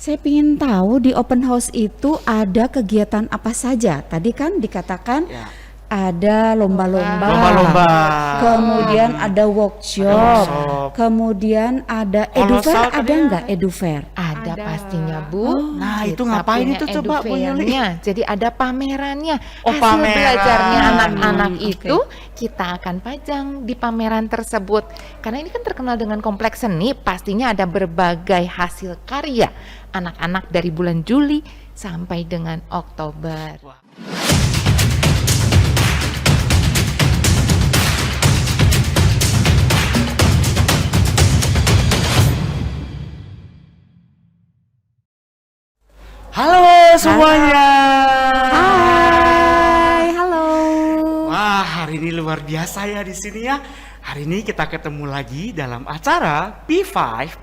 Saya ingin tahu di open house itu ada kegiatan apa saja. Tadi kan dikatakan Ya. ada lomba-lomba, Lomba-lomba. kemudian ada workshop, workshop. kemudian ada Kolosal edufair, tadi ada ya. nggak edufair? Ada pastinya Bu. Nah, itu Kita ngapain punya itu coba, Bu Yuli? edufairnya. Jadi ada pamerannya. Oh, Hasil pameran. belajarnya anak-anak Oke. itu kita akan pajang di pameran tersebut. Karena ini kan terkenal dengan kompleks seni, pastinya ada berbagai hasil karya anak-anak dari bulan Juli sampai dengan Oktober. Halo semuanya. Hai, halo. Wah, hari ini luar biasa ya di sini ya. Hari ini kita ketemu lagi dalam acara P5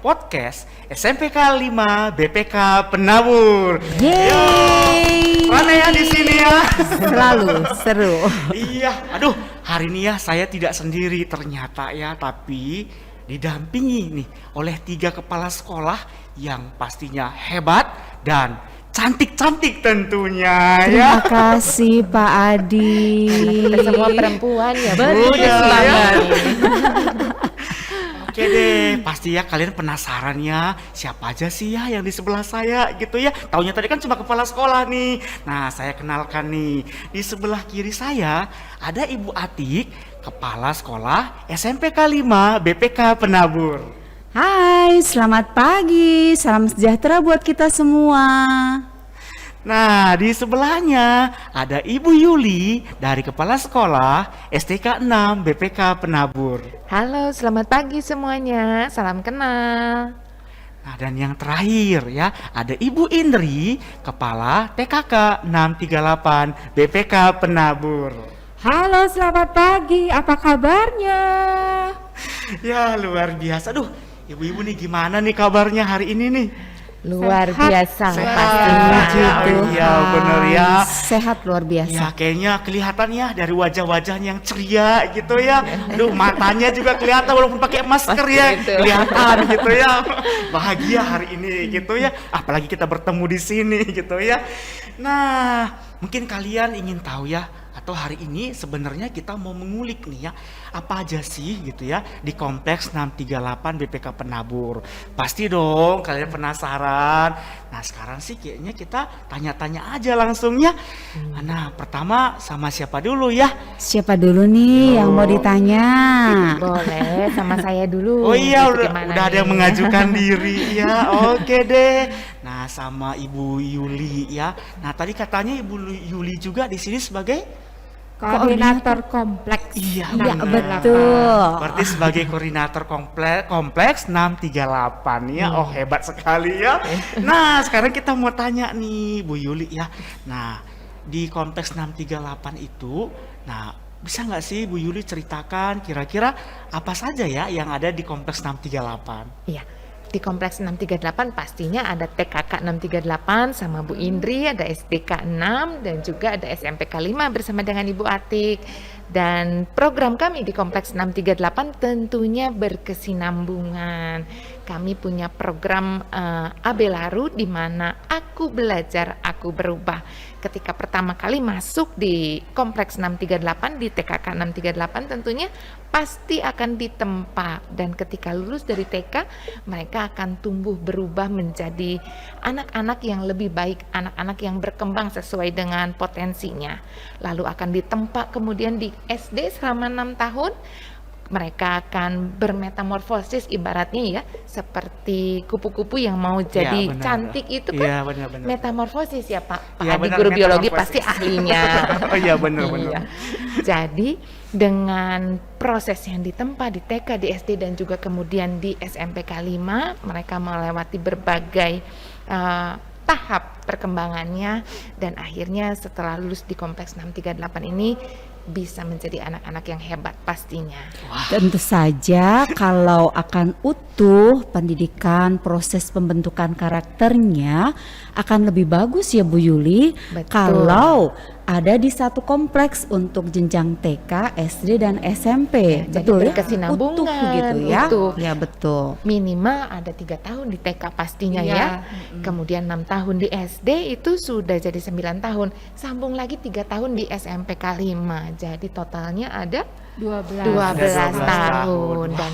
Podcast SMPK 5 BPK Penabur. Yeay. Mana ya di sini ya? Selalu seru. Iya, aduh, hari ini ya saya tidak sendiri ternyata ya, tapi didampingi nih oleh 3 kepala sekolah yang pastinya hebat dan cantik-cantik tentunya Terima ya. kasih Pak Adi. Kita semua perempuan ya Bu. Betul, Udah ya. semangat. Oke deh, pasti ya kalian penasaran ya siapa aja sih ya yang di sebelah saya gitu ya. Taunya tadi kan cuma kepala sekolah nih. Nah, saya kenalkan nih. Di sebelah kiri saya ada Ibu Atik, kepala sekolah SMPK 5 BPK Penabur. Hai, selamat pagi. Salam sejahtera buat kita semua. Nah, di sebelahnya ada Ibu Yuli dari kepala sekolah STK 6 BPK Penabur. Halo, selamat pagi semuanya. Salam kenal. Nah, dan yang terakhir ya, ada Ibu Indri, Kepala TKK 638 BPK Penabur. Halo, selamat pagi. Apa kabarnya? Ya, luar biasa. Aduh, ibu-ibu nih gimana nih kabarnya hari ini nih? Luar Sehat. biasa Sehat. pastinya. Puji Oh iya, bener ya. Sehat luar biasa. Ya, kayaknya kelihatan ya dari wajah-wajahnya yang ceria gitu ya. Aduh, matanya juga kelihatan walaupun pakai masker ya. Gitu. Kelihatan gitu ya. Bahagia hari ini gitu ya. Apalagi kita bertemu di sini gitu ya. Nah, mungkin kalian ingin tahu ya, atau hari ini sebenarnya kita mau mengulik nih ya, apa aja sih gitu ya di kompleks 638 BPK Penabur. Pasti dong kalian penasaran. Nah, sekarang sih kayaknya kita tanya-tanya aja langsung ya. Nah, pertama sama siapa dulu ya? Siapa dulu nih yang mau ditanya? Boleh, sama saya dulu. Oh iya, Gitu, udah gimana ada yang nih? mengajukan diri ya. Oke deh. Nah, sama Ibu Yuli ya. Nah, tadi katanya Ibu Yuli juga di sini sebagai Koordinator kompleks. Iya, Iya, benar. betul. Berarti sebagai koordinator kompleks 638 ya. Oh, hebat sekali ya. Nah, sekarang kita mau tanya nih Bu Yuli ya. Nah, di kompleks 638 itu, nah bisa nggak sih Bu Yuli ceritakan kira-kira apa saja ya yang ada di kompleks 638? Iya, di kompleks 638 pastinya ada TKK 638 sama Bu Indri, ada SDK 6 dan juga ada SMPK 5 bersama dengan Ibu Atik. Dan program kami di kompleks 638 tentunya berkesinambungan. Kami punya program Abelaru di mana aku belajar, aku berubah. Ketika pertama kali masuk di kompleks 638 di TKK 638 tentunya pasti akan ditempa, dan ketika lulus dari TK mereka akan tumbuh berubah menjadi anak-anak yang lebih baik, anak-anak yang berkembang sesuai dengan potensinya. Lalu akan ditempa kemudian di SD selama 6 tahun. Mereka akan bermetamorfosis ibaratnya ya, seperti kupu-kupu yang mau jadi benar. cantik itu kan. Iya, benar-benar. Metamorfosis ya Pak. Pak Iya, Adi benar, guru biologi metamorfosis. pasti ahlinya. Oh iya, benar-benar. Iya. Jadi dengan proses yang ditempa di TK, di SD dan juga kemudian di SMPK 5, mereka melewati berbagai tahap perkembangannya, dan akhirnya setelah lulus di kompleks 638 ini bisa menjadi anak-anak yang hebat pastinya. Tentu saja kalau akan utuh pendidikan, proses pembentukan karakternya akan lebih bagus ya Bu Yuli. Betul. Kalau ada di satu kompleks untuk jenjang TK, SD dan SMP. Jadi Betul ya? berkesinambungan, Utuh gitu ya. utuh. Ya betul. Minimal ada 3 tahun di TK pastinya Iya. ya. Kemudian 6 tahun di SD itu sudah jadi 9 tahun. Sambung lagi 3 tahun di SMPK 5. Jadi totalnya ada 12. 12 12 tahun. tahun. Dan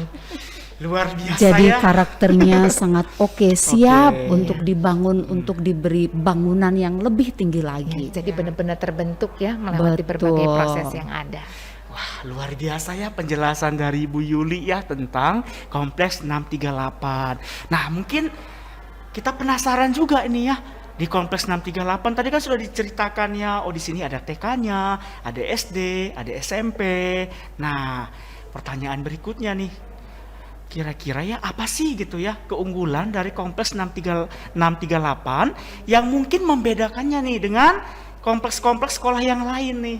Luar biasa Jadi ya. karakternya sangat oke, siap Oke. untuk dibangun, untuk diberi bangunan yang lebih tinggi lagi. jadi benar-benar terbentuk ya melewati berbagai Betul. proses yang ada. Wah, luar biasa ya penjelasan dari Ibu Yuli ya tentang Kompleks 638. Nah, mungkin kita penasaran juga ini ya. Di Kompleks 638 tadi kan sudah diceritakan ya, oh di sini ada TK-nya, ada SD, ada SMP. Nah, pertanyaan berikutnya nih. Kira-kira ya apa sih gitu ya keunggulan dari Kompleks 638 yang mungkin membedakannya nih dengan kompleks-kompleks sekolah yang lain nih?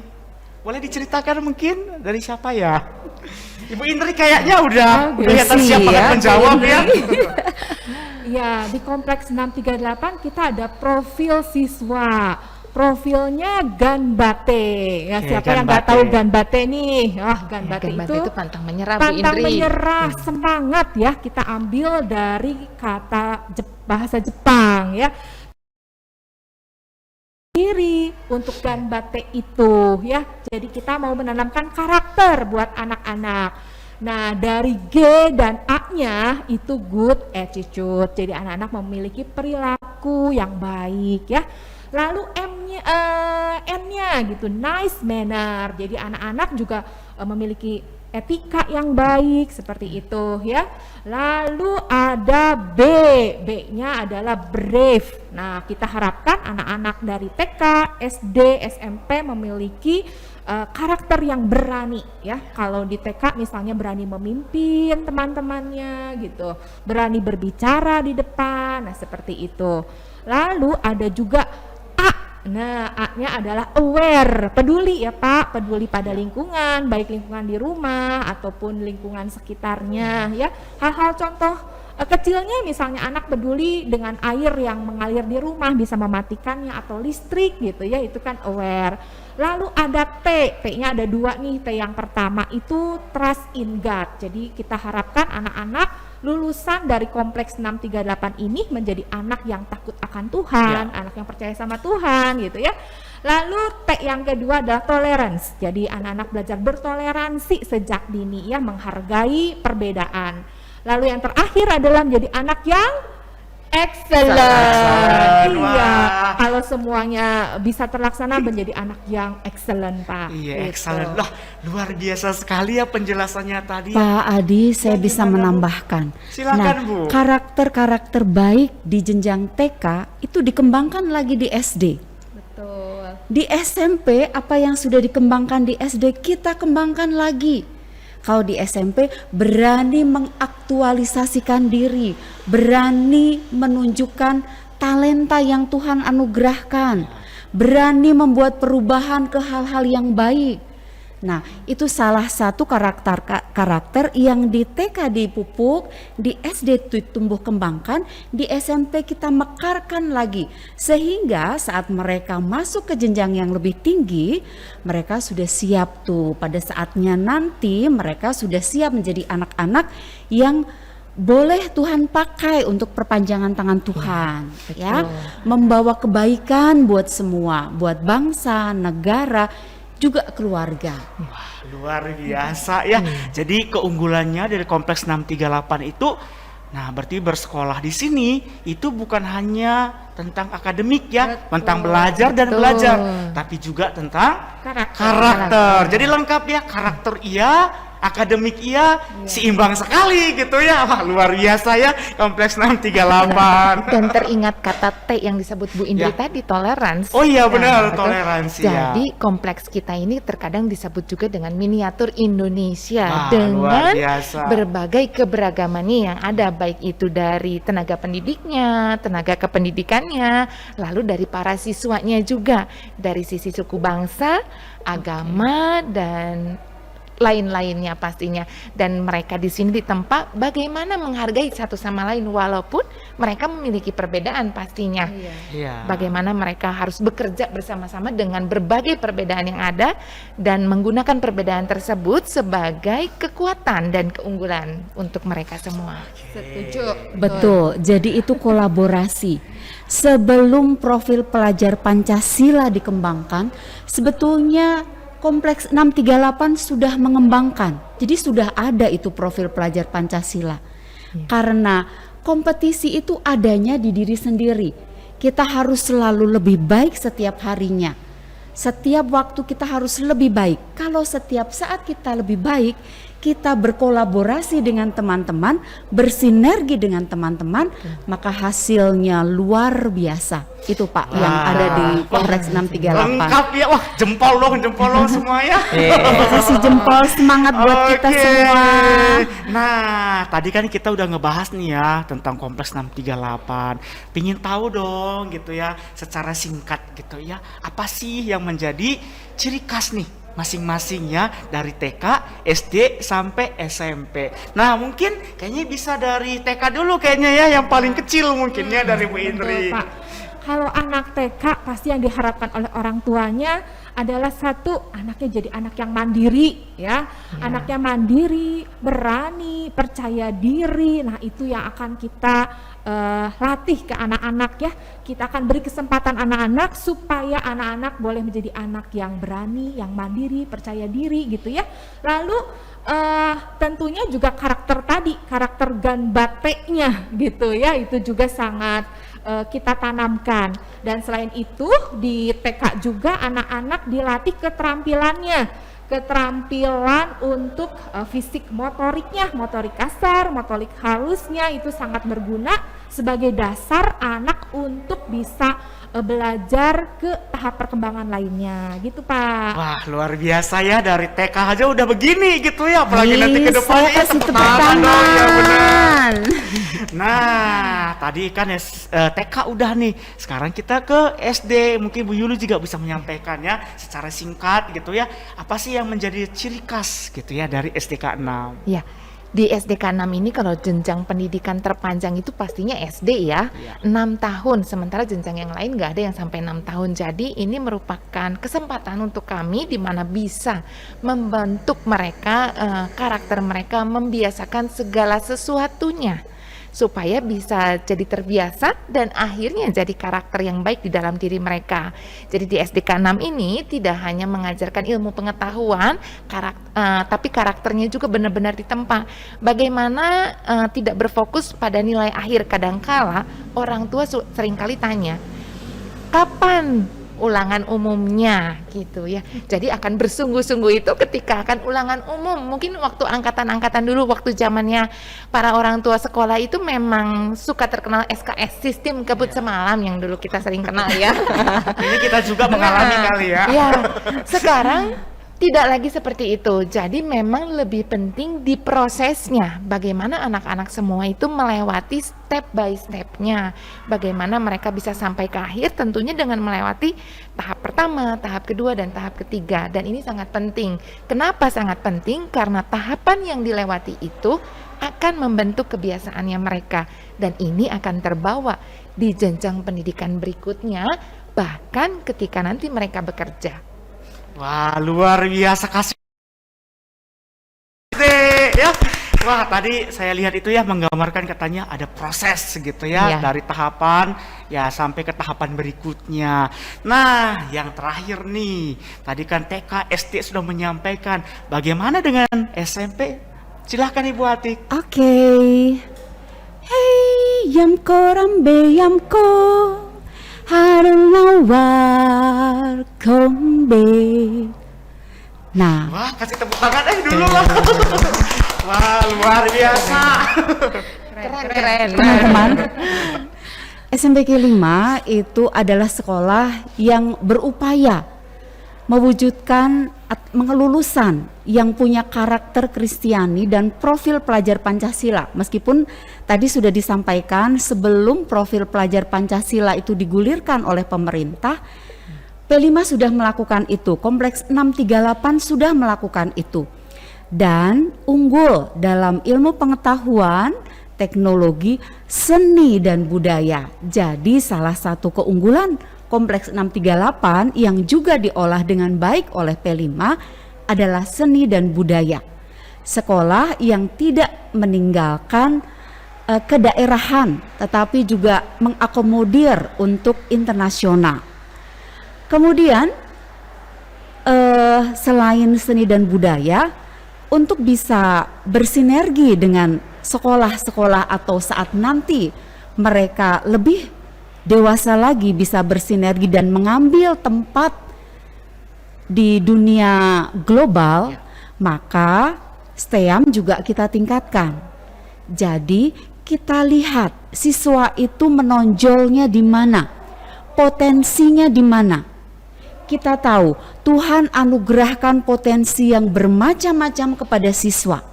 Boleh diceritakan mungkin dari siapa ya? Ibu Indri kayaknya udah kelihatan Bersih siap banget ya, menjawab ya. Ya, di kompleks 638 kita ada profil siswa. Profilnya Ganbate. Ya, Oke, siapa yang nggak Ganbate. tahu Ganbate nih? Ganbate Ganbate itu itu pantang menyerah Bu pantang Indri. menyerah, semangat ya. Kita ambil dari kata bahasa Jepang ya. Diri untuk Ganbate itu ya. Jadi kita mau menanamkan karakter buat anak-anak. Nah, dari G dan A-nya itu good attitude. Jadi anak-anak memiliki perilaku yang baik ya. Lalu N-nya gitu, nice manner. Jadi anak-anak juga memiliki etika yang baik seperti itu ya. Lalu ada B, B-nya adalah brave. Nah, kita harapkan anak-anak dari TK, SD, SMP memiliki karakter yang berani ya. Kalau di TK misalnya berani memimpin teman-temannya gitu, berani berbicara di depan, nah seperti itu. Lalu ada juga A. Nah, A-nya adalah aware, peduli ya Pak, peduli pada lingkungan, baik lingkungan di rumah ataupun lingkungan sekitarnya ya. Hal-hal contoh kecilnya misalnya anak peduli dengan air yang mengalir di rumah, bisa mematikannya atau listrik gitu ya, itu kan aware. Lalu ada T, T-nya ada 2 nih. T yang pertama itu trust in God. Jadi kita harapkan anak-anak lulusan dari Kompleks 638 ini menjadi anak yang takut akan Tuhan, anak yang percaya sama Tuhan gitu ya. Lalu T yang kedua adalah tolerance. Jadi anak-anak belajar bertoleransi sejak dini ya, menghargai perbedaan. Lalu yang terakhir adalah menjadi anak yang excellent. Excellent, Iya, wah. kalau semuanya bisa terlaksana menjadi anak yang excellent, Pak. Iya, Gitu. excellent. Lah, luar biasa sekali ya penjelasannya tadi. Pak Adi, saya bisa gimana, Bu? menambahkan. Silakan, Nah, Bu. karakter-karakter baik di jenjang TK itu dikembangkan lagi di SD. Betul. Di SMP, apa yang sudah dikembangkan di SD kita kembangkan lagi. Kalau di SMP berani mengaktualisasikan diri, berani menunjukkan talenta yang Tuhan anugerahkan, berani membuat perubahan ke hal-hal yang baik. Nah, itu salah satu karakter yang di TK dipupuk, di SD tumbuh kembangkan, di SMP kita mekarkan lagi. Sehingga saat mereka masuk ke jenjang yang lebih tinggi, mereka sudah siap tuh. Pada saatnya nanti mereka sudah siap menjadi anak-anak yang boleh Tuhan pakai untuk perpanjangan tangan Tuhan, ya, membawa kebaikan buat semua, buat bangsa, negara, juga keluarga. Wah, luar biasa ya. Jadi keunggulannya dari Kompleks 638 itu, nah berarti bersekolah di sini itu bukan hanya tentang akademik ya, tentang belajar dan betul. belajar, tapi juga tentang karakter. Jadi lengkap ya, karakter iya, akademik iya, seimbang sekali gitu ya. Wah, luar biasa ya Kompleks 638. Dan teringat kata T yang disebut Bu Indri Ya. tadi, tolerance. Oh iya benar, betul. toleransi ya. Jadi kompleks kita ini terkadang disebut juga dengan miniatur Indonesia, Wah, luar dengan biasa. berbagai keberagamannya yang ada, baik itu dari tenaga pendidiknya, tenaga kependidikannya, lalu dari para siswanya juga, dari sisi suku bangsa, agama, dan lain-lainnya pastinya. Dan mereka di sini ditempa bagaimana menghargai satu sama lain walaupun mereka memiliki perbedaan pastinya. Iya. Bagaimana mereka harus bekerja bersama-sama dengan berbagai perbedaan yang ada dan menggunakan perbedaan tersebut sebagai kekuatan dan keunggulan untuk mereka semua. Setuju. Betul, jadi itu kolaborasi. Sebelum profil pelajar Pancasila dikembangkan, sebetulnya Kompleks 638 sudah mengembangkan. Jadi sudah ada itu profil pelajar Pancasila. Karena kompetisi itu adanya di diri sendiri. Kita harus selalu lebih baik setiap harinya. Setiap waktu kita harus lebih baik. Kalau setiap saat kita lebih baik, kita berkolaborasi dengan teman-teman, bersinergi dengan teman-teman, maka hasilnya luar biasa. Itu Pak yang ada di Kompleks 638. Lengkap ya, wah jempol dong semua ya. Kita kasih jempol semangat buat kita Oke. semua. Nah, tadi kan kita udah ngebahas nih ya tentang Kompleks 638. Pingin tahu dong gitu ya, secara singkat gitu ya, apa sih yang menjadi ciri khas nih masing-masing ya dari TK, SD sampai SMP. Nah, mungkin kayaknya bisa dari TK dulu kayaknya ya, yang paling kecil mungkin ya dari Bu Indri. Betul, Pak. Kalau anak TK pasti yang diharapkan oleh orang tuanya adalah satu, anaknya jadi anak yang mandiri ya. Anaknya mandiri, berani, percaya diri. Nah, itu yang akan kita latih ke anak-anak ya. Kita akan beri kesempatan anak-anak supaya anak-anak boleh menjadi anak yang berani, yang mandiri, percaya diri gitu ya. Lalu tentunya juga karakter tadi, karakter ganbateknya gitu ya, itu juga sangat kita tanamkan. Dan selain itu di TK juga anak-anak dilatih keterampilan untuk fisik motoriknya, motorik kasar, motorik halusnya, itu sangat berguna sebagai dasar anak untuk bisa belajar ke tahap perkembangan lainnya gitu Pak. Wah, luar biasa ya, dari TK aja udah begini gitu ya, apalagi nanti ke Saya depannya ya kasih tepuk tepuk tangan dong, ya benar. tangan. Nah, tadi kan TK udah nih, sekarang kita ke SD. Mungkin Bu Yuli juga bisa menyampaikan ya secara singkat gitu ya, apa sih yang menjadi ciri khas gitu ya dari SDK 6? Ya, di SDK 6 ini kalau jenjang pendidikan terpanjang itu pastinya SD ya, 6 tahun, sementara jenjang yang lain nggak ada yang sampai 6 tahun. Jadi ini merupakan kesempatan untuk kami di mana bisa membentuk mereka, karakter mereka, membiasakan segala sesuatunya supaya bisa jadi terbiasa dan akhirnya jadi karakter yang baik di dalam diri mereka. Jadi di SDK 6 ini tidak hanya mengajarkan ilmu pengetahuan, tapi karakternya juga benar-benar ditempa. Bagaimana tidak berfokus pada nilai akhir. Kadangkala orang tua seringkali tanya, kapan ulangan umumnya gitu ya. Jadi akan bersungguh-sungguh itu ketika akan ulangan umum. Mungkin waktu angkatan-angkatan dulu, waktu zamannya para orang tua sekolah itu memang suka terkenal SKS, sistem kebut semalam yang dulu kita sering kenal ya. Ini kita juga mengalami kali ya. Ya, sekarang tidak lagi seperti itu. Jadi memang lebih penting di prosesnya. Bagaimana anak-anak semua itu melewati step by stepnya. Bagaimana mereka bisa sampai ke akhir, tentunya dengan melewati tahap pertama, tahap kedua, dan tahap ketiga. Dan ini sangat penting. Kenapa sangat penting? Karena tahapan yang dilewati itu akan membentuk kebiasaannya mereka. Dan ini akan terbawa di jenjang pendidikan berikutnya, bahkan ketika nanti mereka bekerja. Wah, luar biasa kasih ya. Wah, tadi saya lihat itu ya menggambarkan katanya ada proses gitu ya, Iya. dari tahapan ya sampai ke tahapan berikutnya. Nah, yang terakhir nih, tadi kan TK, SD sudah menyampaikan, bagaimana dengan SMP? Silahkan Ibu Atik. Oke. Hey, yamko rambe yamko. Harlawar kombe. Nah, Wah, kasih tepuk tangan dulu. Wah, luar biasa. Keren. teman-teman, SMPK 5 itu adalah sekolah yang berupaya mewujudkan mengelulusan yang punya karakter Kristiani dan profil pelajar Pancasila. Meskipun tadi sudah disampaikan sebelum profil pelajar Pancasila itu digulirkan oleh pemerintah, P5 sudah melakukan itu, Kompleks 638 sudah melakukan itu. dan unggul dalam ilmu pengetahuan, teknologi, seni dan budaya. Jadi salah satu keunggulan Kompleks 638 yang juga diolah dengan baik oleh P5 adalah seni dan budaya. Sekolah yang tidak meninggalkan kedaerahan tetapi juga mengakomodir untuk internasional. Kemudian selain seni dan budaya, untuk bisa bersinergi dengan sekolah-sekolah atau saat nanti mereka lebih dewasa lagi bisa bersinergi dan mengambil tempat di dunia global, maka STEAM juga kita tingkatkan. Jadi kita lihat siswa itu menonjolnya di mana, potensinya di mana. Kita tahu Tuhan anugerahkan potensi yang bermacam-macam kepada siswa.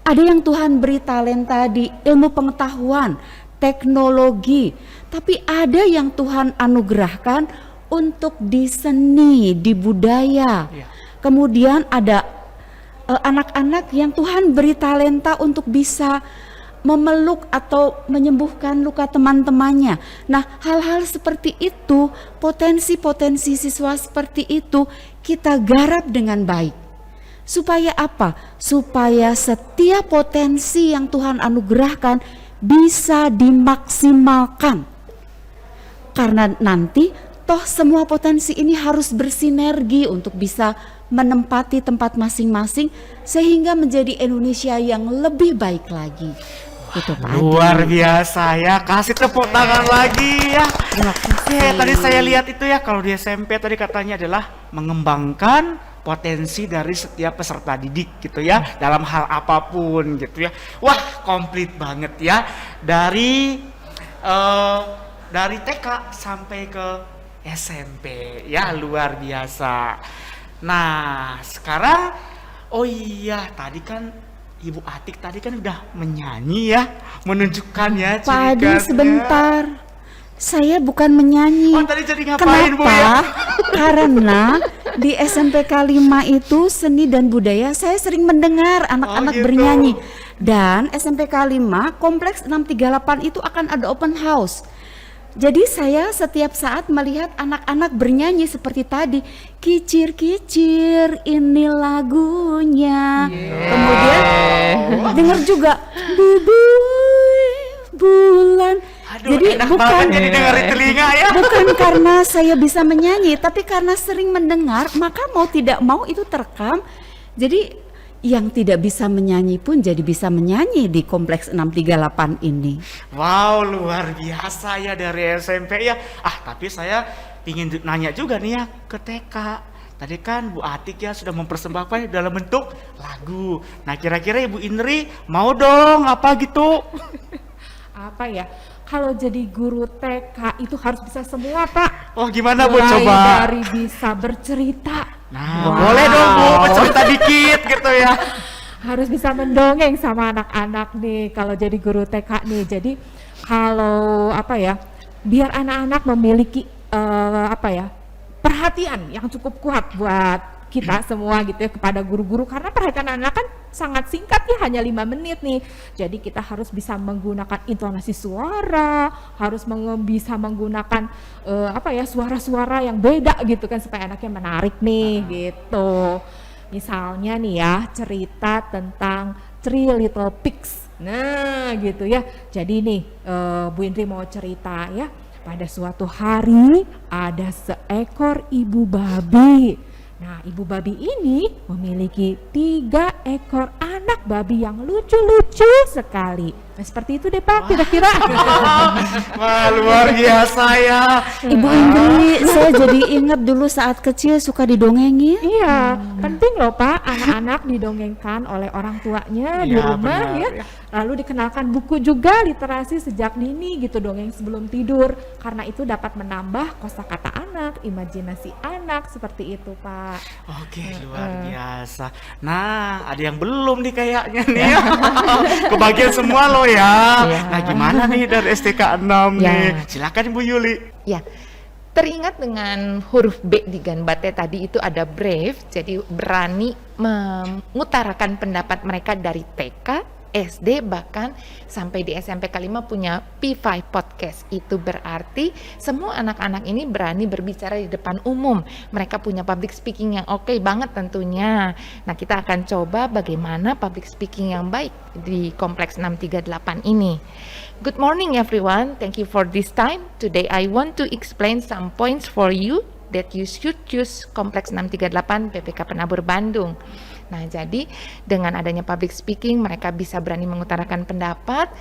Ada yang Tuhan beri talenta di ilmu pengetahuan, teknologi, tapi ada yang Tuhan anugerahkan untuk di seni, di budaya. Kemudian ada anak-anak yang Tuhan beri talenta untuk bisa memeluk atau menyembuhkan luka teman-temannya. Nah, hal-hal seperti itu, potensi-potensi siswa seperti itu kita garap dengan baik. Supaya apa? Supaya setiap potensi yang Tuhan anugerahkan bisa dimaksimalkan. Karena nanti toh semua potensi ini harus bersinergi untuk bisa menempati tempat masing-masing sehingga menjadi Indonesia yang lebih baik lagi. Gitu, Pak Adi. Luar biasa ya, kasih tepuk tangan lagi ya. Oke, tadi saya lihat itu ya, kalau di SMP tadi katanya adalah mengembangkan potensi dari setiap peserta didik gitu ya, dalam hal apapun gitu ya. Wah, komplit banget ya, dari TK sampai ke SMP ya, luar biasa. Nah sekarang, oh iya tadi kan Ibu Atik tadi kan udah menyanyi ya, menunjukkan ya Pak Adi ciri khasnya. sebentar, saya bukan menyanyi. Oh tadi jadi ngapain Bu Kenapa? ya? Karena di SMPK 5 itu seni dan budaya saya sering mendengar anak-anak gitu. bernyanyi. Dan SMPK 5 Kompleks 638 itu akan ada open house. Jadi saya setiap saat melihat anak-anak bernyanyi seperti tadi, kicir-kicir ini lagunya. Kemudian dengar juga bubuy bulan. Aduh, enak banget jadi dengar di telinga ya. Bukan karena saya bisa menyanyi, tapi karena sering mendengar, maka mau tidak mau itu terekam. Jadi yang tidak bisa menyanyi pun jadi bisa menyanyi di Kompleks 638 ini. Wow, luar biasa ya dari SMP ya. Tapi saya ingin nanya juga nih ya ke TK. Tadi kan Bu Atik ya sudah mempersembahkan dalam bentuk lagu. Nah kira-kira Ibu Indri mau dong apa gitu? Apa ya? Kalau jadi guru TK itu harus bisa semua, Pak. Oh gimana Bu, Mulai coba? dari bisa bercerita. Nah boleh dong Bu, bercerita dikit gitu ya. Harus bisa mendongeng sama anak-anak nih kalau jadi guru TK nih. Jadi kalau apa ya, biar anak-anak memiliki perhatian yang cukup kuat buat kita semua gitu ya, kepada guru-guru, karena perhatian anak kan sangat singkat ya, hanya 5 menit nih. Jadi kita harus bisa menggunakan intonasi suara, harus bisa menggunakan suara-suara yang beda gitu kan, supaya anaknya menarik nih gitu. Misalnya nih ya, cerita tentang Three Little Pigs. Nah gitu ya. Jadi nih Bu Indri mau cerita ya, pada suatu hari ada seekor ibu babi. Nah, ibu babi ini memiliki 3 ekor anak babi yang lucu-lucu sekali. Nah, seperti itu deh Pak, kira-kira. Wah, luar biasa ya. Ibu Indri, saya jadi ingat dulu saat kecil suka didongengin. Iya, penting loh Pak, anak-anak didongengkan oleh orang tuanya di Iya, rumah benar, ya. ya. Lalu dikenalkan buku juga, literasi sejak dini gitu, dongeng sebelum tidur. Karena itu dapat menambah kosakata anak, imajinasi anak, seperti itu Pak. Oke, luar biasa. Nah, ada yang belum nih kayaknya nih ya. Kebagian semua loh ya. Iya. Nah, gimana nih dari STK 6 Ya. nih? Silakan Bu Yuli. Ya, Teringat dengan huruf B di Ganbate tadi itu ada brave, jadi berani mengutarakan pendapat mereka dari TK, SD, bahkan sampai di SMP K5 punya P5 podcast. Itu berarti semua anak-anak ini berani berbicara di depan umum. Mereka punya public speaking yang oke banget tentunya. Nah, kita akan coba bagaimana public speaking yang baik di Kompleks 638 ini. Good morning everyone, thank you for this time. Today I want to explain some points for you that you should choose Kompleks 638 PPK Penabur Bandung. Nah, jadi dengan adanya public speaking, mereka bisa berani mengutarakan pendapat,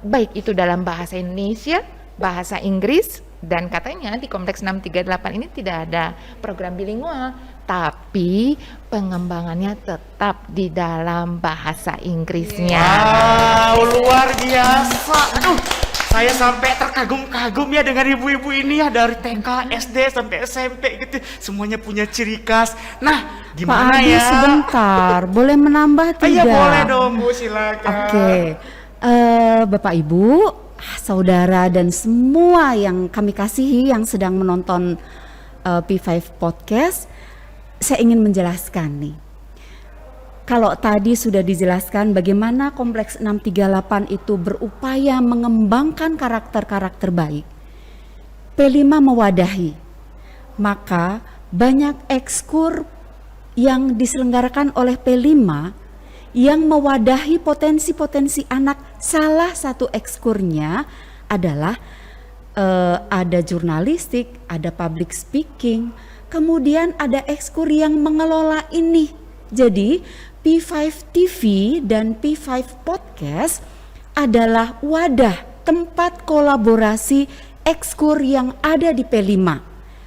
baik itu dalam bahasa Indonesia, bahasa Inggris, dan katanya di Kompleks 638 ini tidak ada program bilingual, tapi pengembangannya tetap di dalam bahasa Inggrisnya. Wow, luar biasa. Aduh, saya sampai terkagum-kagum ya dengan ibu-ibu ini ya, dari TK, SD sampai SMP gitu. Semuanya punya ciri khas. Nah, Pak gimana Adi ya? sebentar, boleh menambah tidak? Iya, boleh dong Bu, silakan. Oke, Bapak Ibu, saudara dan semua yang kami kasihi yang sedang menonton P5 Podcast, saya ingin menjelaskan nih. Kalau tadi sudah dijelaskan bagaimana Kompleks 638 itu berupaya mengembangkan karakter-karakter baik, P5 mewadahi, maka banyak ekskur yang diselenggarakan oleh P5 yang mewadahi potensi-potensi anak. Salah satu ekskurnya adalah ada jurnalistik, ada public speaking, kemudian ada ekskur yang mengelola ini. Jadi P5 TV dan P5 Podcast adalah wadah tempat kolaborasi ekskur yang ada di P5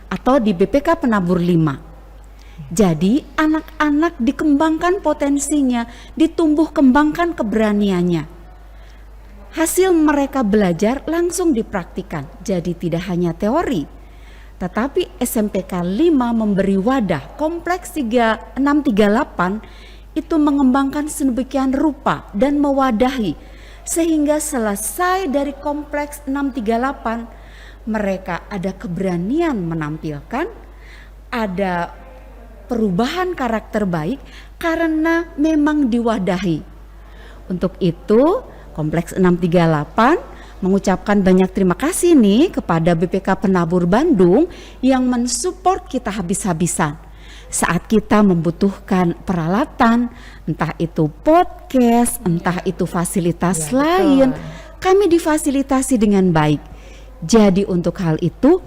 atau di BPK Penabur 5. Jadi anak-anak dikembangkan potensinya, ditumbuh kembangkan keberaniannya. Hasil mereka belajar langsung dipraktikkan, jadi tidak hanya teori. Tetapi SMPK 5 memberi wadah Kompleks 638 itu mengembangkan sedemikian rupa dan mewadahi, sehingga selesai dari Kompleks 638 mereka ada keberanian menampilkan, ada perubahan karakter baik karena memang diwadahi. Untuk itu Kompleks 638 mengucapkan banyak terima kasih nih kepada BPK Penabur Bandung yang mensupport kita habis-habisan saat kita membutuhkan peralatan, entah itu podcast, entah itu fasilitas Ya, lain, betul. kami difasilitasi dengan baik. Jadi untuk hal itu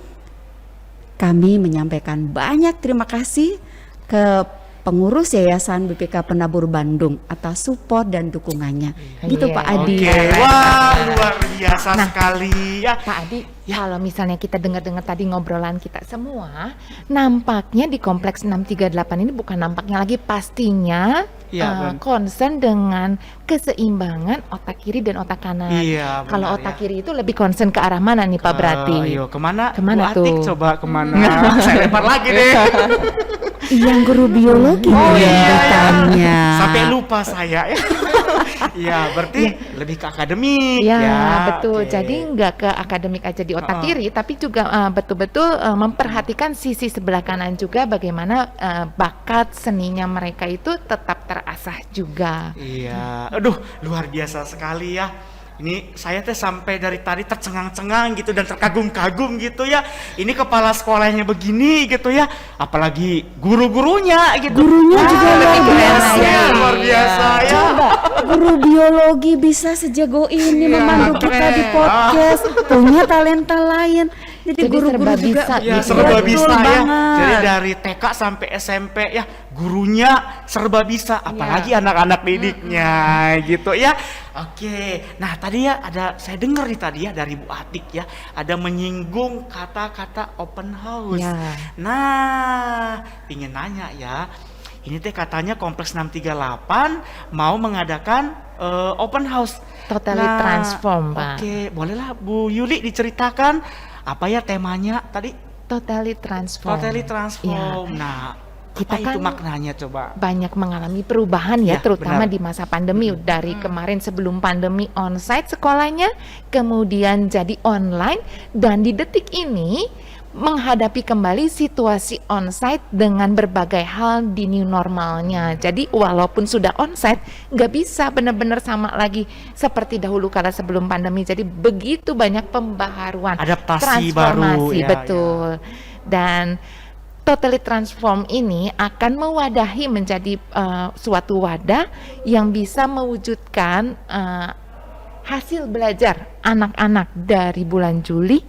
kami menyampaikan banyak terima kasih ke pengurus Yayasan BPK Penabur Bandung atas support dan dukungannya. Gitu Iya. Pak Adi. Oke, wah luar biasa Nah, sekali ya. Pak Adi, kalau misalnya kita dengar-dengar tadi ngobrolan kita semua, nampaknya di Kompleks 638 ini bukan nampaknya lagi, pastinya Iya, concern dengan keseimbangan otak kiri dan otak kanan. Iya, benar, Kalau otak ya. kiri itu lebih concern ke arah mana nih Pak berarti? Ayo kemana? Kemana Bu Atik tuh? coba kemana? Saya lempar lagi deh. Yang guru biologi Oh yang iya, bertanya. Sampai lupa saya ya. Iya, berarti lebih ke akademik Ya, ya. betul. Oke. Jadi nggak ke akademik aja di otak kiri, tapi juga betul-betul memperhatikan sisi sebelah kanan juga, bagaimana bakat seninya mereka itu tetap terasah juga. Iya, aduh luar biasa sekali ya. Ini saya teh sampai dari tadi tercengang-cengang gitu dan terkagum-kagum gitu ya. Ini kepala sekolahnya begini gitu ya, apalagi guru-gurunya gitu. Gurunya juga luar biasa. ya. Luar biasa ya. Coba guru biologi bisa sejago ini Iya, memandu kita di keren. podcast, punya talenta lain. Jadi Jadi guru-guru serba juga bisa Ya gitu. serba Betul bisa ya. banget. Jadi dari TK sampai SMP ya, gurunya serba bisa, apalagi anak-anak didiknya gitu ya. Oke, nah tadi ya ada saya dengar nih tadi ya dari Bu Atik ya, ada menyinggung kata-kata open house. Ya. Nah, ingin nanya ya, ini teh katanya Kompleks 638 mau mengadakan open house. Totally transform, Pak. Oke, bolehlah Bu Yuli diceritakan apa ya temanya tadi? Totally transform. Totally transform. Ya. Nah, Kita apa itu kan maknanya coba? banyak mengalami perubahan ya, Ya, terutama benar. di masa pandemi. Dari kemarin sebelum pandemi onsite sekolahnya, kemudian jadi online, dan di detik ini menghadapi kembali situasi onsite dengan berbagai hal di new normalnya. Jadi walaupun sudah onsite, nggak bisa benar-benar sama lagi seperti dahulu kala sebelum pandemi. Jadi begitu banyak pembaharuan, Adaptasi baru, transformasi, ya, betul. Dan Totally Transform ini akan mewadahi menjadi suatu wadah yang bisa mewujudkan hasil belajar anak-anak dari bulan Juli,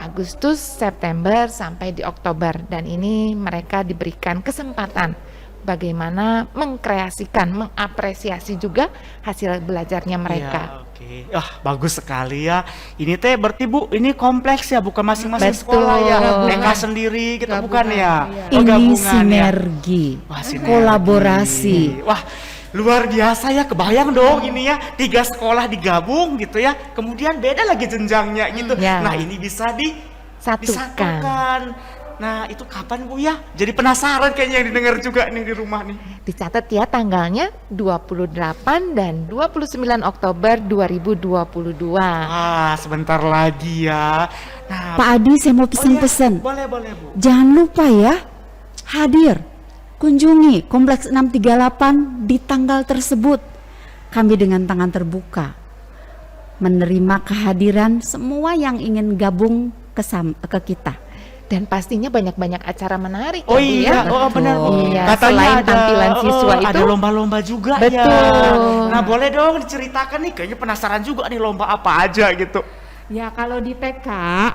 Agustus, September sampai di Oktober, dan ini mereka diberikan kesempatan bagaimana mengkreasikan, mengapresiasi juga hasil belajarnya mereka. Iya, oke. Bagus sekali ya. Ini teh berarti Bu, ini kompleks ya, bukan masing-masing Betul. sekolah ya. Gabungan. TK sendiri gitu bukan Gabungan, ya? iya. Oh, Ini gabungan ya. sinergi, Wah, sinergi. kolaborasi. Wah, luar biasa ya, kebayang dong ini ya, 3 sekolah digabung gitu ya, kemudian beda lagi jenjangnya gitu. Ya. Nah ini bisa Satukan. disatukan. Nah itu kapan Bu ya? Jadi penasaran kayaknya yang didengar juga nih di rumah nih. Dicatat ya tanggalnya 28 dan 29 Oktober 2022. Wah sebentar lagi ya. Nah, Pak Adi, saya mau pesan-pesan. boleh Bu. Jangan lupa ya, hadir, kunjungi Kompleks 638 di tanggal tersebut. Kami dengan tangan terbuka menerima kehadiran semua yang ingin gabung ke kita. Dan pastinya banyak-banyak acara menarik Oh ya, Bu, iya, ya. oh benar Bu. Iya, Katanya selain ada tampilan siswa itu ada lomba-lomba juga ya. Betul. Nah boleh dong diceritakan nih, kayaknya penasaran juga nih lomba apa aja gitu. Ya kalau di TK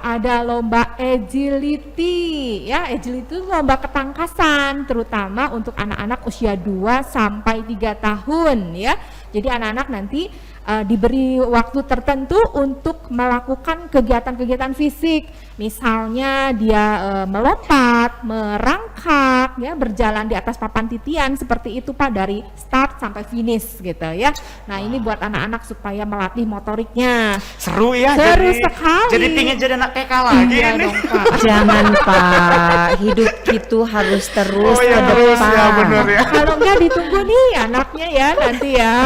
ada lomba agility, ya agility itu lomba ketangkasan, terutama untuk anak-anak usia 2 sampai 3 tahun ya. Jadi anak-anak nanti diberi waktu tertentu untuk melakukan kegiatan-kegiatan fisik, misalnya dia melompat, merangkak, ya berjalan di atas papan titian seperti itu Pak, dari start sampai finish gitu ya. Nah ini buat anak-anak supaya melatih motoriknya. Seru ya. Seru jadi, sekali. Jadi pingin jadi anak TK lagi Iya ini. dong Pak. Jangan Pak, hidup itu harus terus Oh ya ke terus depan. ya bener ya. Kalau enggak ditunggu nih anaknya ya nanti ya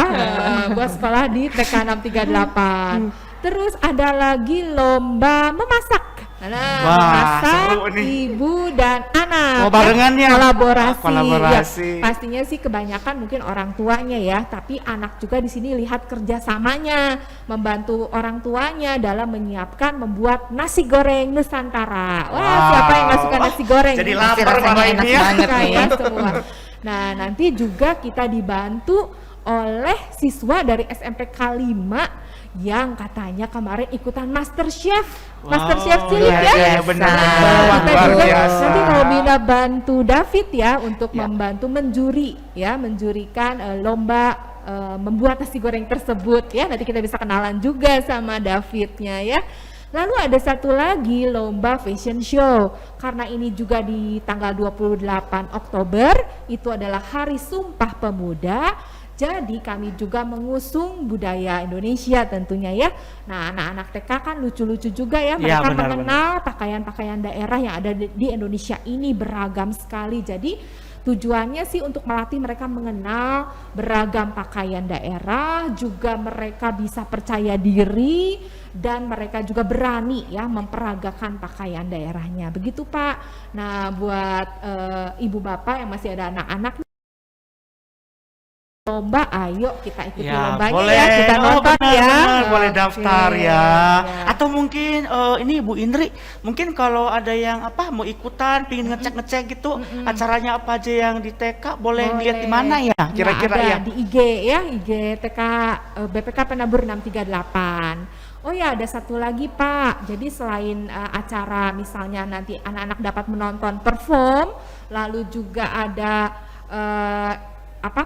buat sekolah di TK 638. Terus ada lagi lomba memasak. Nah, Wah, memasak seru nih. ibu dan anak. Oh, barengannya. Kolaborasi. Kolaborasi. Ya, pastinya sih kebanyakan mungkin orang tuanya ya, tapi anak juga di sini lihat kerjasamanya, membantu orang tuanya dalam menyiapkan membuat nasi goreng Nusantara. Wah, siapa yang nggak suka nasi goreng? Jadi Pasti lapar rasanya malah enak ini ya. banget suka nih. ya semua. Nah, nanti juga kita dibantu oleh siswa dari SMPK 5 yang katanya kemarin ikutan MasterChef. Wow, MasterChef cilik luar ya. biasa. benar. Nah, kita Luar juga biasa. nanti mau minta bantu David ya untuk Ya. membantu menjuri ya, menjurikan lomba membuat nasi goreng tersebut ya. Nanti kita bisa kenalan juga sama Davidnya ya. Lalu ada satu lagi lomba fashion show. Karena ini juga di tanggal 28 Oktober, itu adalah Hari Sumpah Pemuda. Jadi kami juga mengusung budaya Indonesia tentunya ya. Nah, anak-anak TK kan lucu-lucu juga ya. Ya, Mereka benar, mengenal pakaian-pakaian daerah yang ada di Indonesia ini beragam sekali. Jadi tujuannya sih untuk melatih mereka mengenal beragam pakaian daerah, juga mereka bisa percaya diri dan mereka juga berani ya memperagakan pakaian daerahnya. Begitu Pak. Nah, buat ibu bapak yang masih ada anak-anak lomba, ayo kita ikuti Ya, lombanya boleh. ya, kita nonton benar, ya. benar. Boleh Oke, daftar ya. ya. Atau mungkin ini Bu Indri, mungkin kalau ada yang mau ikutan, pingin ngecek-ngecek gitu, acaranya apa aja yang di TK, boleh lihat di mana ya? Nah, Kira-kira ada ya. di IG ya, IG TK BPK Penabur 638. Oh ya, ada satu lagi Pak. Jadi selain acara misalnya nanti anak-anak dapat menonton perform, lalu juga ada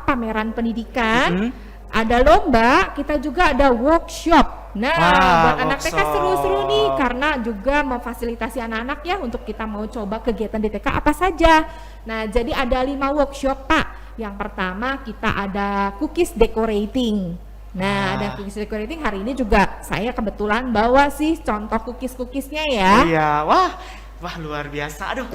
pameran pendidikan, ada lomba, kita juga ada workshop. Nah, Wah, buat anak TK workshop. seru-seru nih karena juga memfasilitasi anak-anak ya untuk kita mau coba kegiatan di TK apa saja. Nah, jadi ada 5 workshop Pak. Yang pertama kita ada cookies decorating. Nah, ada cookies decorating hari ini juga saya kebetulan bawa sih contoh cookies-cookiesnya ya. Oh iya, wah luar biasa. Aduh,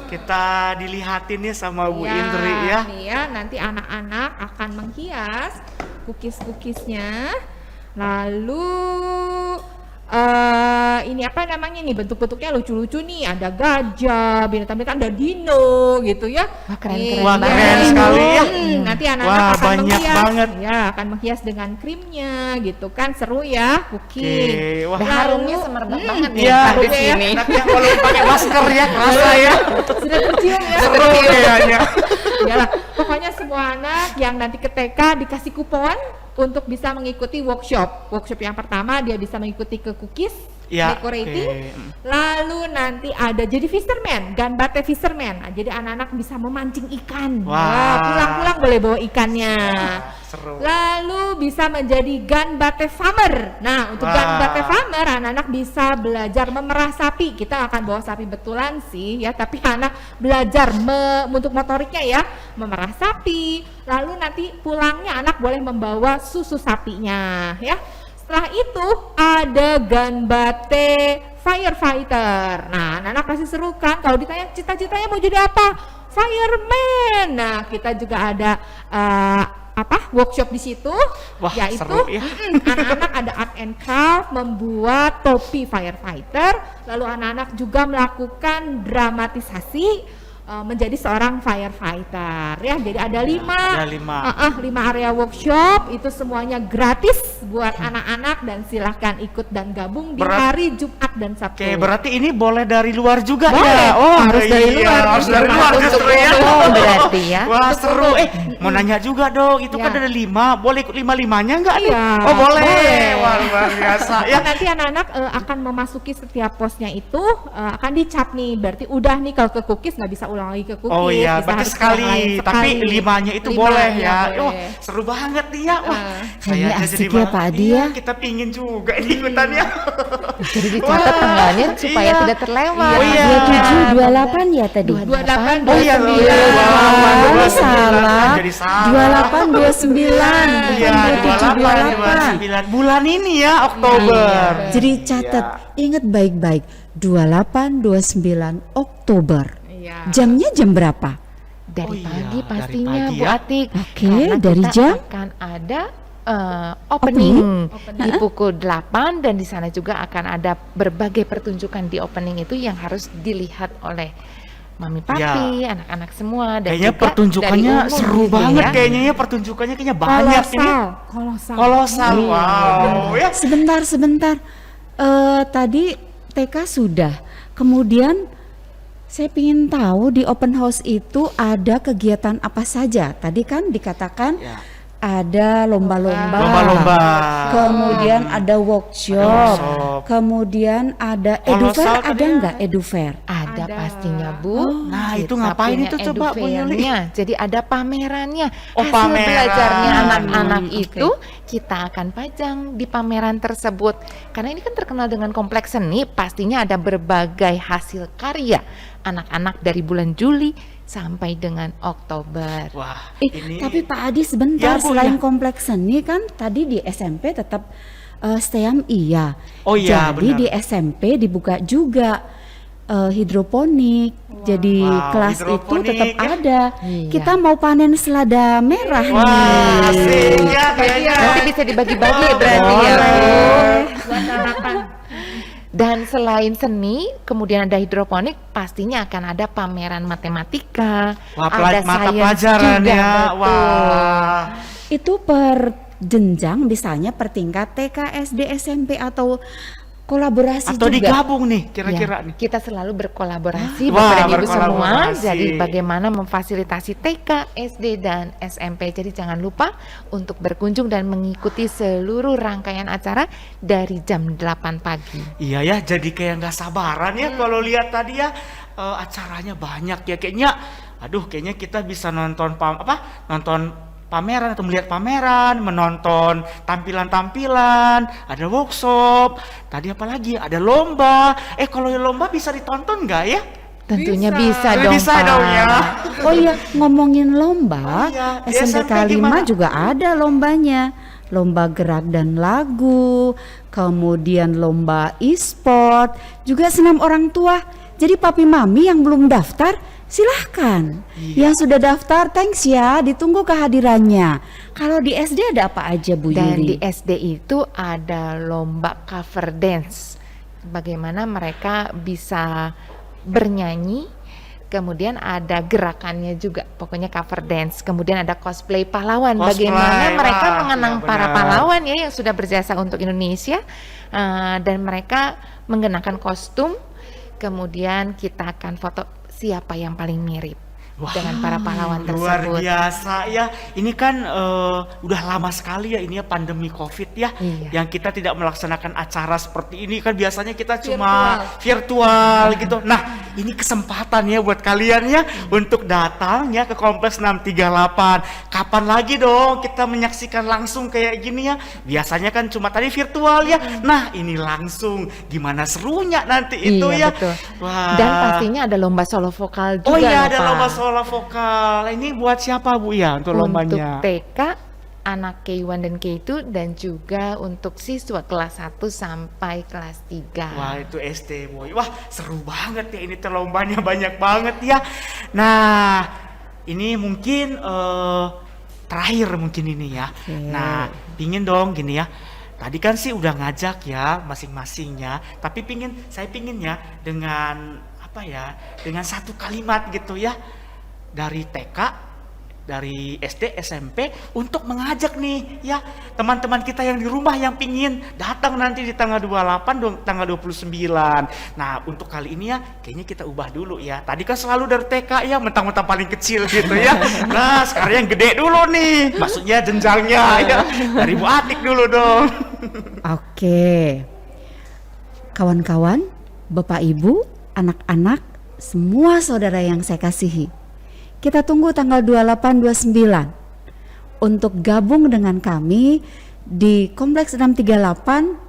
kita dilihatin nih sama Bu Indri ya. Nih ya, nanti anak-anak akan menghias cookies-cookiesnya. Lalu ini apa namanya nih, bentuk-bentuknya lucu-lucu nih, ada gajah, binatang-binatang, ada dino gitu ya. Wah, keren Nih, Wah, banget. keren dino. sekali ya. Nanti anak-anak Wah, akan banyak menghias, banget. ya akan menghias dengan krimnya gitu kan, seru ya, cooking. Oke, wah. Dan harumnya semerbak banget nih Iya, di harumnya ya. sini. Tapi yang kalau pakai masker ya kerasa ya. Sudah tercium ya. Seru kayaknya. Yalah, pokoknya semua anak yang nanti ke TK dikasih kupon untuk bisa mengikuti workshop. Workshop yang pertama dia bisa mengikuti ke cookies, Ya, decorating. oke. Lalu nanti ada jadi fisherman, ganbate fisherman. Nah, jadi anak-anak bisa memancing ikan. Wah. Wah, pulang-pulang boleh bawa ikannya. Seru. Lalu bisa menjadi ganbate farmer. Nah, untuk Wah. ganbate farmer anak-anak bisa belajar memerah sapi. Kita akan bawa sapi betulan sih ya, tapi anak belajar untuk motoriknya ya, memerah sapi. Lalu nanti pulangnya anak boleh membawa susu sapinya ya. Setelah itu ada ganbate firefighter. Nah, anak-anak pasti seru kan kalau ditanya cita-citanya mau jadi apa? Fireman. Nah, kita juga ada workshop di situ, Wah, yaitu seru ya. anak-anak ada art and craft membuat topi firefighter, lalu anak-anak juga melakukan dramatisasi menjadi seorang firefighter ya. Jadi ada 5 Ada 5. area workshop, itu semuanya gratis buat anak-anak dan silahkan ikut dan gabung di hari Jumat dan Sabtu. Oke, berarti ini boleh dari luar juga Boleh, ya? Oh, harus dari iya, luar. harus dari luar Untuk justru ya. umum berarti ya. Wah, seru. Mau nanya juga dong, itu kan Ya. ada 5, boleh ikut 5-5-nya enggak nih? Iya, Oh, boleh. boleh. Wah, luar biasa ya. Nanti anak-anak akan memasuki setiap posnya itu akan dicap nih, berarti udah nih kalau ke cookies nggak bisa ulang lagi ke cookies. Oh iya, bisa berarti harus ke yang lain sekali, tapi sekali. 5-nya itu 5, boleh iya, ya. boleh. Wah, seru banget nih ya. Wah, Kayaknya aja asik jadi ya, malah- Pak Adi iya, ya. kita pingin juga ini ikutannya. Jadi dicatat Wah, tanggalnya supaya iya. tidak terlewat. Oh iya. 27, 28 ya tadi. 28, Oh iya, 29. Salah. Jadi salah. 28, 29. Iya, 27, 28. 29 bulan ini ya, Oktober. Jadi catat, ingat baik-baik. 28, 29 Oktober. Iya. Jamnya jam berapa? Dari Oh iya, pagi dari pastinya pagi Bu ya. Atik. Oke, Karena dari kita jam? akan ada opening Opening. di pukul 8 dan di sana juga akan ada berbagai pertunjukan di opening itu yang harus dilihat oleh mami papi, anak-anak semua dan Kayaknya juga pertunjukannya dari umum seru gitu banget ya. kayaknya ya, pertunjukannya kayaknya banyak ini. Kolosal. Kolosal. Wow, ya. Sebentar. Tadi TK sudah. Kemudian saya ingin tahu di open house itu ada kegiatan apa saja. Tadi kan dikatakan Ya. ada lomba-lomba. Lomba-lomba. Kemudian ada workshop. workshop. Kemudian ada Kolosal edufair, ada tadi ya. nggak edufair? Ada Ada. pastinya Bu. Nah, itu Kita ngapain punya itu coba, Bu Yuli? edufairnya. Jadi ada pamerannya. Oh, Hasil pameran. belajarnya anak-anak Oke. itu kita akan pajang di pameran tersebut. Karena ini kan terkenal dengan kompleks seni, pastinya ada berbagai hasil karya anak-anak dari bulan Juli sampai dengan Oktober. Wah, Tapi Pak Adi sebentar, Ya, Bu, selain ya. kompleks seni kan tadi di SMP tetap STEAM iya. Oh iya, Jadi benar. di SMP dibuka juga hidroponik. Jadi Wow, kelas itu hidroponik, tetap ya. ada. Iya. Kita mau panen selada merah Wah, nih. asik ya kayaknya. Nanti bisa dibagi-bagi ya berarti ya Bu. Buat anak-anak. Dan selain seni, kemudian ada hidroponik, pastinya akan ada pameran matematika, Wah, ada mata sains pelajaran juga, ya. betul. Wah. Itu per jenjang misalnya per tingkat TK, SD, SMP atau kolaborasi Atau juga. digabung nih kira-kira Ya, nih. kita selalu berkolaborasi Wah, Bapak dan Ibu semua. berkolaborasi. Jadi bagaimana memfasilitasi TK, SD dan SMP. Jadi jangan lupa untuk berkunjung dan mengikuti seluruh rangkaian acara dari jam 8 pagi. Iya ya, jadi kayak nggak sabaran ya kalau lihat tadi ya acaranya banyak ya kayaknya. Aduh, kayaknya kita bisa nonton nonton pameran atau melihat pameran, menonton tampilan-tampilan, ada workshop. Tadi apa lagi? Ada lomba. Kalau lomba bisa ditonton nggak ya? Tentunya Bisa. bisa dong Bisa Pak. dong ya. Oh iya, ngomongin lomba, Oh iya, di SMPK SMP 5 gimana? juga ada lombanya. Lomba gerak dan lagu, kemudian lomba e-sport, juga senam orang tua. Jadi papi mami yang belum daftar, silahkan. Iya. Yang sudah daftar, thanks ya, ditunggu kehadirannya. Kalau di SD ada apa aja Bu Dan Yuli? di SD itu ada lomba cover dance. Bagaimana mereka bisa bernyanyi, kemudian ada gerakannya juga, pokoknya cover dance. Kemudian ada cosplay pahlawan. Cosplay, Bagaimana mereka wah, mengenang iya para benar. pahlawan ya yang sudah berjasa untuk Indonesia, dan mereka mengenakan kostum. Kemudian kita akan foto siapa yang paling mirip Wah, dengan para pahlawan luar tersebut. biasa ya. Ini kan udah lama sekali ya ini ya pandemi COVID ya. Iya. Yang kita tidak melaksanakan acara seperti ini kan biasanya kita cuma virtual gitu. Nah, ini kesempatan ya buat kalian ya untuk datang ya ke Kompleks 638. Kapan lagi dong kita menyaksikan langsung kayak gini ya? Biasanya kan cuma tadi virtual ya. Nah, ini langsung. Gimana serunya nanti itu Iya, ya. betul. Wah. Dan pastinya ada lomba solo vokal juga Oh iya, loh, ada Pak. lomba solo vokal. Ini buat siapa Bu ya untuk lombanya? Untuk TK, anak K1 dan K2 dan juga untuk siswa kelas 1 sampai kelas 3. Wah, itu SD boy. Wah, seru banget ya ini tuh lombanya banyak banget ya. Nah, ini mungkin terakhir mungkin ini ya. Oke. Nah, pingin dong gini ya. Tadi kan sih udah ngajak ya masing-masingnya, tapi saya pingin ya dengan apa ya? Dengan satu kalimat gitu ya. Dari TK, dari SD, SMP untuk mengajak nih ya teman-teman kita yang di rumah yang pingin datang nanti di tanggal 28, tanggal 29. Nah, untuk kali ini ya kayaknya kita ubah dulu ya. Tadi kan selalu dari TK ya, mentang-mentang paling kecil gitu ya. Nah, sekarang yang gede dulu nih. Maksudnya jenjangnya ya. Dari Bu Atik dulu dong. Oke. Kawan-kawan, Bapak Ibu, anak-anak, semua saudara yang saya kasihi. Kita tunggu tanggal 28-29 untuk gabung dengan kami di Kompleks 638,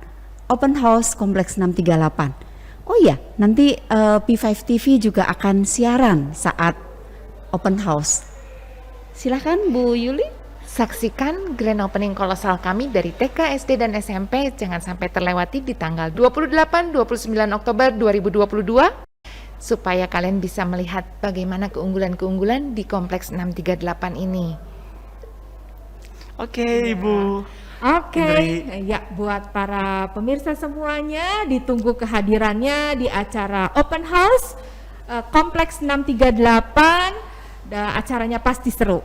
Open House Kompleks 638. Oh iya, nanti P5 TV juga akan siaran saat Open House. Silahkan Bu Yuli. Saksikan grand opening kolosal kami dari TK, SD, dan SMP. Jangan sampai terlewati di tanggal 28-29 Oktober 2022. Supaya kalian bisa melihat bagaimana keunggulan-keunggulan di Kompleks 638 ini. Oke, Ibu. Oke, Indri. ya buat para pemirsa semuanya ditunggu kehadirannya di acara Open House Kompleks 638. Acaranya pasti seru.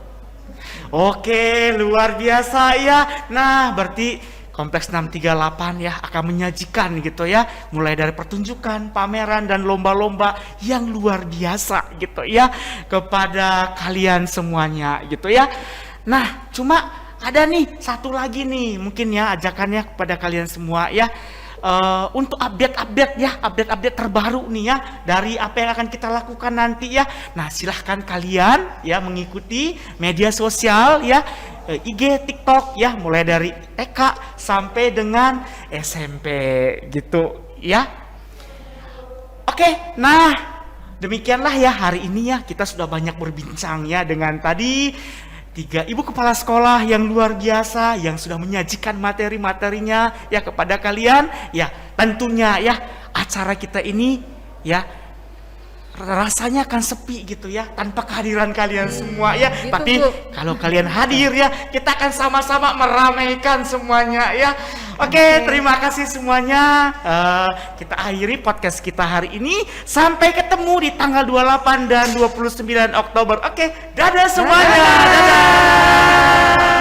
Oke, luar biasa ya. Nah, berarti Kompleks 638 ya akan menyajikan gitu ya, mulai dari pertunjukan, pameran dan lomba-lomba yang luar biasa gitu ya kepada kalian semuanya gitu ya. Nah, cuma ada nih satu lagi nih mungkin ya ajakannya kepada kalian semua ya. Untuk update terbaru nih ya dari apa yang akan kita lakukan nanti ya. Nah, silahkan kalian ya mengikuti media sosial ya, IG, TikTok ya, mulai dari TK sampai dengan SMP gitu ya. Oke, nah demikianlah ya hari ini ya kita sudah banyak berbincang ya dengan tadi 3 ibu kepala sekolah yang luar biasa yang sudah menyajikan materi-materinya ya kepada kalian ya. Tentunya ya acara kita ini ya rasanya akan sepi gitu ya tanpa kehadiran kalian semua ya. Gitu, Tapi Bu. kalau kalian hadir ya kita akan sama-sama meramaikan semuanya ya. Oke, terima kasih semuanya. Kita akhiri podcast kita hari ini. Sampai ketemu di tanggal 28 dan 29 Oktober. Oke, dadah semuanya. Dadah.